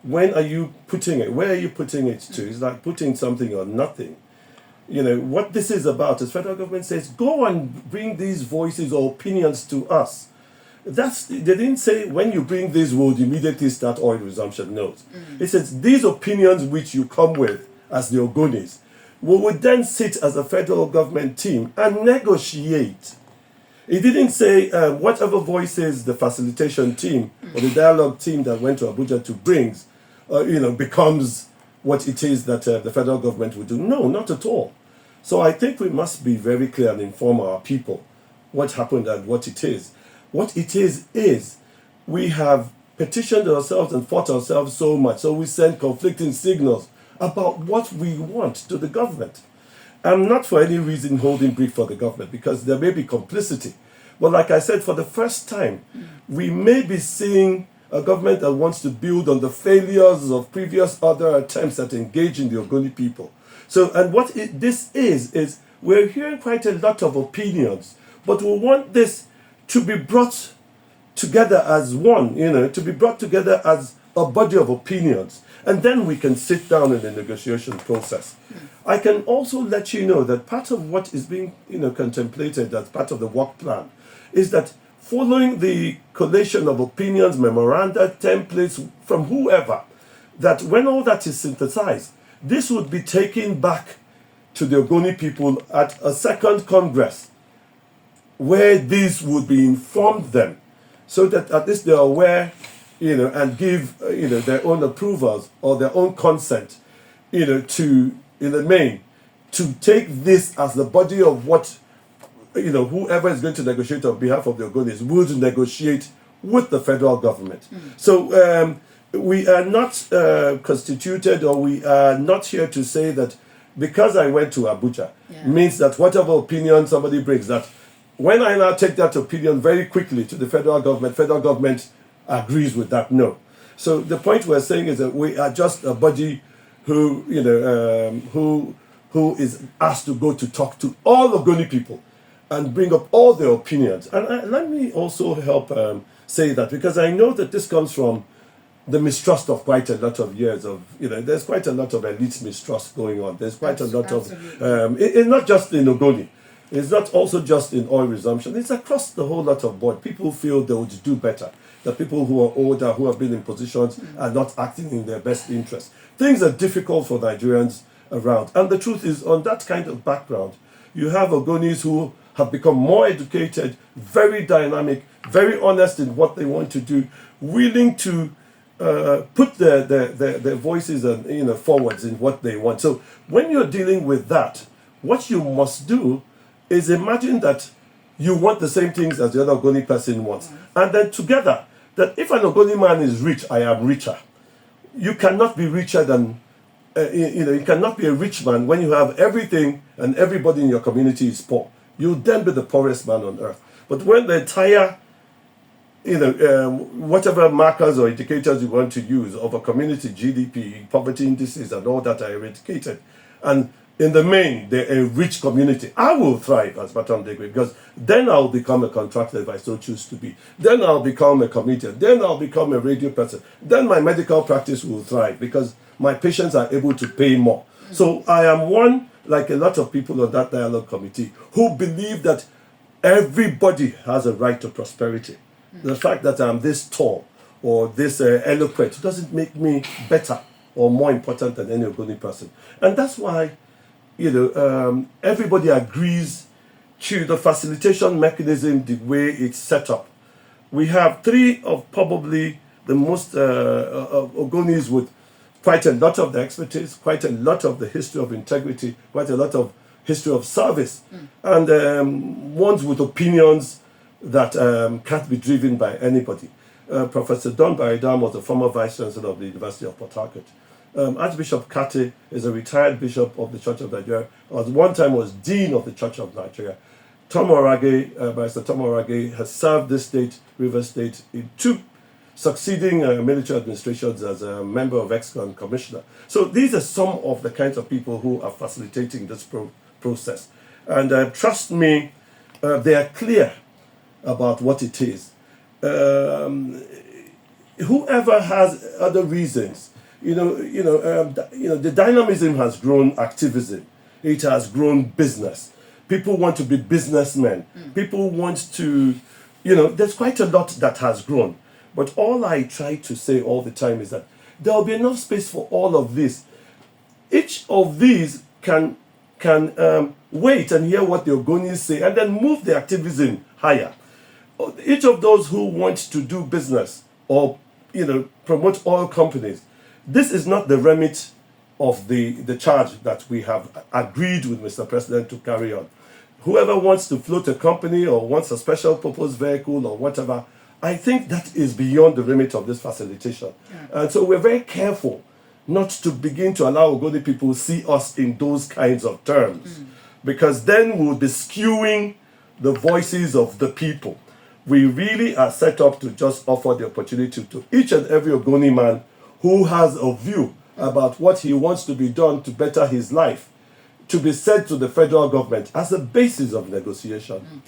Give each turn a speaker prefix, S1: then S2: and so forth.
S1: when are you putting it? Where are you putting it to? It's like putting something on nothing. What this is about is federal government says, go and bring these voices or opinions to us. They didn't say when you bring this, we'll immediately start oil resumption. No. It says these opinions which you come with as the Ogonis, we would then sit as a federal government team and negotiate. It didn't say whatever voices the facilitation team or the dialogue team that went to Abuja to brings, becomes what it is that the federal government would do. No, not at all. So I think we must be very clear and inform our people what happened and what it is. What it is we have petitioned ourselves and fought ourselves so much, so we send conflicting signals about what we want to the government. I'm not for any reason holding brief for the government because there may be complicity. But like I said, for the first time, we may be seeing a government that wants to build on the failures of previous other attempts at engaging the Ogoni people. So, and what this is we're hearing quite a lot of opinions, but we want this to be brought together as one, to be brought together as a body of opinions. And then we can sit down in the negotiation process. I can also let you know that part of what is being contemplated as part of the work plan is that following the collation of opinions, memoranda, templates from whoever, that when all that is synthesized, this would be taken back to the Ogoni people at a second Congress where this would be informed them so that at least they're aware, and give, their own approvals or their own consent, to, in the main, to take this as the body of what, whoever is going to negotiate on behalf of the Ogonis would negotiate with the federal government. So we are not constituted, or we are not here to say that because I went to Abuja means that whatever opinion somebody brings, that when I now take that opinion very quickly to the federal government agrees with that. No. So the point we're saying is that we are just a body who, who is asked to go to talk to all Ogoni people and bring up all their opinions. And let me also help say that, because I know that this comes from the mistrust of quite a lot of years of, there's quite a lot of elite mistrust going on. There's quite a lot of, it's not just in Ogoni. It's not also just in oil resumption. It's across the whole lot of board. People feel they would do better. The people who are older, who have been in positions, are not acting in their best interest. Things are difficult for Nigerians around. And the truth is, on that kind of background, you have Ogonis who have become more educated, very dynamic, very honest in what they want to do, willing to put their voices and forwards in what they want. So when you're dealing with that, what you must do is imagine that you want the same things as the other Ogoni person wants. And then together, that if an Ogoni man is rich, I am richer. You cannot be richer than, you cannot be a rich man when you have everything and everybody in your community is poor. You'll then be the poorest man on earth. But when the entire, whatever markers or indicators you want to use of a community, GDP, poverty indices and all that are eradicated, and in the main, they're a rich community, I will thrive as Lebatam Ndegwe, because then I'll become a contractor if I so choose to be. Then I'll become a comedian. Then I'll become a radio person. Then my medical practice will thrive because my patients are able to pay more. So I am one, like a lot of people on that dialogue committee, who believe that everybody has a right to prosperity. The fact that I'm this tall or this eloquent doesn't make me better or more important than any Ogoni person. And that's why everybody agrees to the facilitation mechanism, the way it's set up. We have three of probably the most Ogonis with quite a lot of the expertise, quite a lot of the history of integrity, quite a lot of history of service, and ones with opinions that can't be driven by anybody. Professor Don Baridam was the former Vice Chancellor of the University of Port Harcourt. Archbishop Kate is a retired bishop of the Church of Nigeria. At one time was Dean of the Church of Nigeria. Barrister Tom Orage has served this state, Rivers State, in two succeeding military administrations as a member of ExCon Commissioner. So these are some of the kinds of people who are facilitating this process. And trust me, they are clear about what it is. whoever has other reasons, the dynamism has grown activism. It has grown business. People want to be businessmen. People want to, there's quite a lot that has grown. But all I try to say all the time is that there will be enough space for all of this. Each of these can wait and hear what the Ogonis say and then move the activism higher. Each of those who want to do business or promote oil companies, this is not the remit of the charge that we have agreed with Mr. President to carry on. Whoever wants to float a company or wants a special purpose vehicle or whatever, I think that is beyond the remit of this facilitation. And so we're very careful not to begin to allow Ogoni people see us in those kinds of terms, because then we'll be skewing the voices of the people. We really are set up to just offer the opportunity to each and every Ogoni man who has a view about what he wants to be done to better his life, to be said to the federal government as a basis of negotiation.